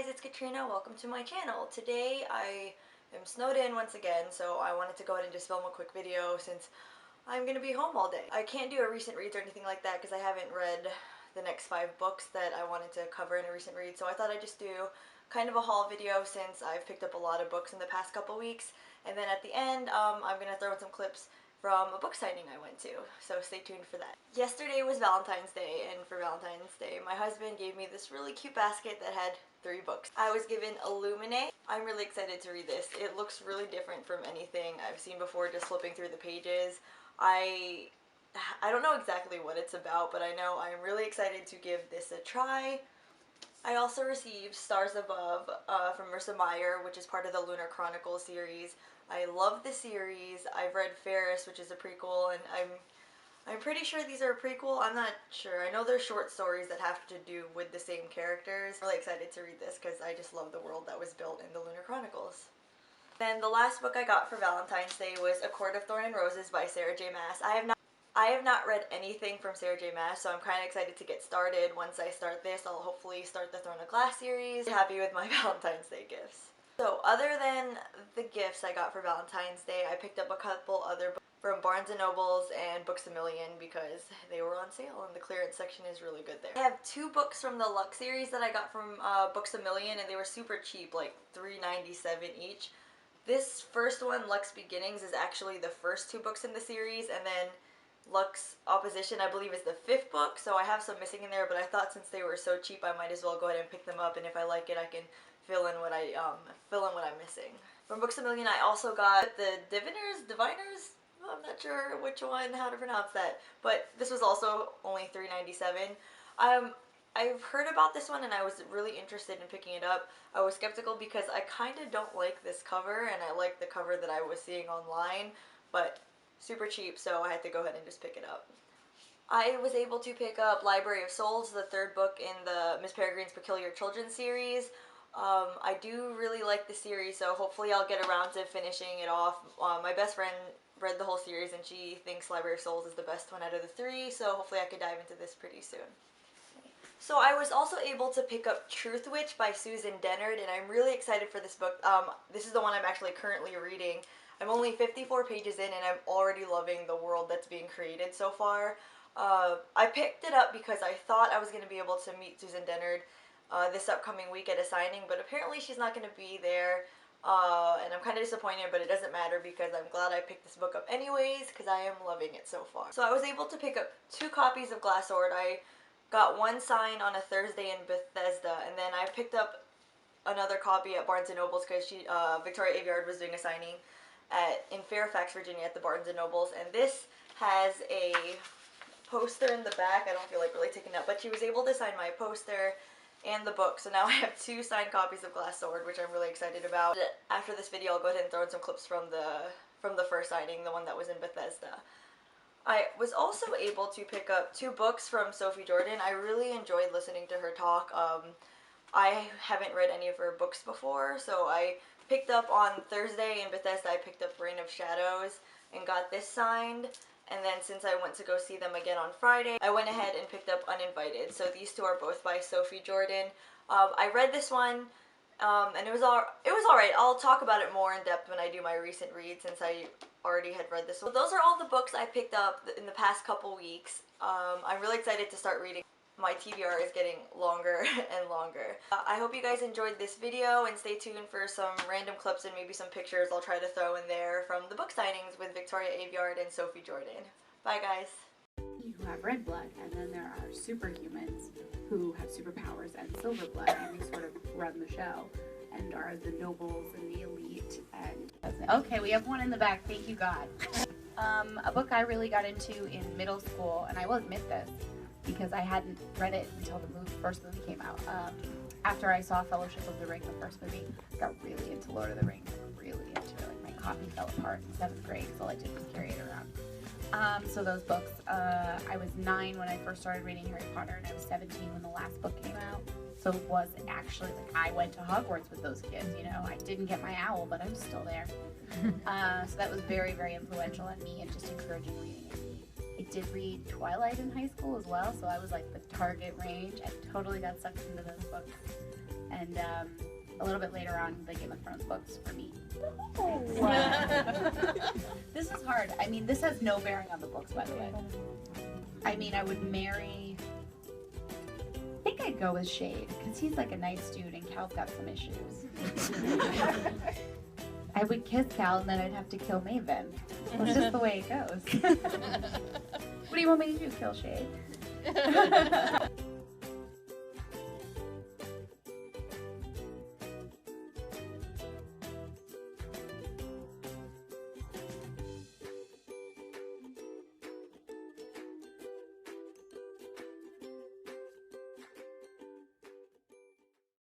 it's Katrina. Welcome to my channel. Today I am snowed in once again, so I wanted to go ahead and just film a quick video since I'm gonna be home all day. I can't do a recent reads or anything like that because I haven't read the next 5 books that I wanted to cover in a recent read, so I thought I'd just do kind of a haul video since I've picked up a lot of books in the past couple weeks. And then at the end, I'm gonna throw in some clips from a book signing I went to, so stay tuned for that. Yesterday was Valentine's Day, and for Valentine's Day, my husband gave me this really cute basket that had 3 books. I was given Illuminate. I'm really excited to read this. It looks really different from anything I've seen before just flipping through the pages. I don't know exactly what it's about, but I know I'm really excited to give this a try. I also received Stars Above from Marissa Meyer, which is part of the Lunar Chronicles series. I love the series. I've read Ferris, which is a prequel, and I'm pretty sure these are a prequel. I'm not sure. I know they're short stories that have to do with the same characters. I'm really excited to read this because I just love the world that was built in the Lunar Chronicles. Then the last book I got for Valentine's Day was A Court of Thorn and Roses by Sarah J. Maas. I have not read anything from Sarah J. Maas, so I'm kind of excited to get started. Once I start this, I'll hopefully start the Throne of Glass series. I'm happy with my Valentine's Day gifts. So other than the gifts I got for Valentine's Day, I picked up a couple other books from Barnes & Nobles and Books A Million because they were on sale and the clearance section is really good there. I have 2 books from the Lux series that I got from Books A Million, and they were super cheap, like $3.97 each. This first one, Lux Beginnings, is actually the first 2 books in the series, and then Lux Opposition, I believe, is the 5th book, so I have some missing in there, but I thought since they were so cheap, I might as well go ahead and pick them up, and if I like it, I can fill in what I'm missing. From Books A Million, I also got the Diviners? I'm not sure which one, how to pronounce that, but this was also only $3.97. I've heard about this one and I was really interested in picking it up. I was skeptical because I kind of don't like this cover, and I like the cover that I was seeing online, but super cheap, so I had to go ahead and just pick it up. I was able to pick up Library of Souls, the 3rd book in the Miss Peregrine's Peculiar Children series. I do really like the series, so hopefully I'll get around to finishing it off. My best friend read the whole series and she thinks Library of Souls is the best one out of the 3, so hopefully I could dive into this pretty soon. So I was also able to pick up Truth Witch by Susan Dennard, and I'm really excited for this book. This is the one I'm actually currently reading. I'm only 54 pages in and I'm already loving the world that's being created so far. I picked it up because I thought I was going to be able to meet Susan Dennard this upcoming week at a signing, but apparently she's not going to be there, and I'm kind of disappointed, but it doesn't matter because I'm glad I picked this book up anyways because I am loving it so far. So I was able to pick up 2 copies of Glass Sword. I got one signed on a Thursday in Bethesda, and then I picked up another copy at Barnes & Nobles because Victoria Aveyard was doing a signing in Fairfax, Virginia at the Barnes & Nobles, and this has a poster in the back. I don't feel like really taking it up, but she was able to sign my poster and the book, so now I have 2 signed copies of Glass Sword, which I'm really excited about. After this video, I'll go ahead and throw in some clips from the first signing, the one that was in Bethesda. I was also able to pick up 2 books from Sophie Jordan. I really enjoyed listening to her talk. I haven't read any of her books before, so I picked up on Thursday in Bethesda, I picked up Reign of Shadows and got this signed. And then since I went to go see them again on Friday, I went ahead and picked up Uninvited. So these 2 are both by Sophie Jordan. I read this one, and it was alright. I'll talk about it more in depth when I do my recent read since I already had read this one. So those are all the books I picked up in the past couple weeks. I'm really excited to start reading. My TBR is getting longer and longer. I hope you guys enjoyed this video, and stay tuned for some random clips and maybe some pictures I'll try to throw in there from the book signings with Victoria Aveyard and Sophie Jordan. Bye guys. Who have red blood, and then there are superhumans who have superpowers and silver blood, and they sort of run the show and are the nobles and the elite. And okay, we have one in the back, thank you God. A book I really got into in middle school, and I will admit this because I hadn't read it until the first movie came out. After I saw Fellowship of the Ring, the first movie, I got really into Lord of the Rings, really into it. Like, my copy fell apart in 7th grade, so all I did was carry it around. So those books, I was 9 when I first started reading Harry Potter, and I was 17 when the last book came out. So it was actually, like, I went to Hogwarts with those kids, you know. I didn't get my owl, but I'm still there. So that was very, very influential on me and just encouraging reading it. I did read Twilight in high school as well, so I was like the target range. I totally got sucked into those books. and a little bit later on, the Game of Thrones books for me. Oh. This is hard. I mean, this has no bearing on the books, by the way. I mean, I would marry... I think I'd go with Shade, because he's like a nice dude and Cal's got some issues. I would kiss Cal and then I'd have to kill Maven. That's just the way it goes. What do you want me to do, kill Shade?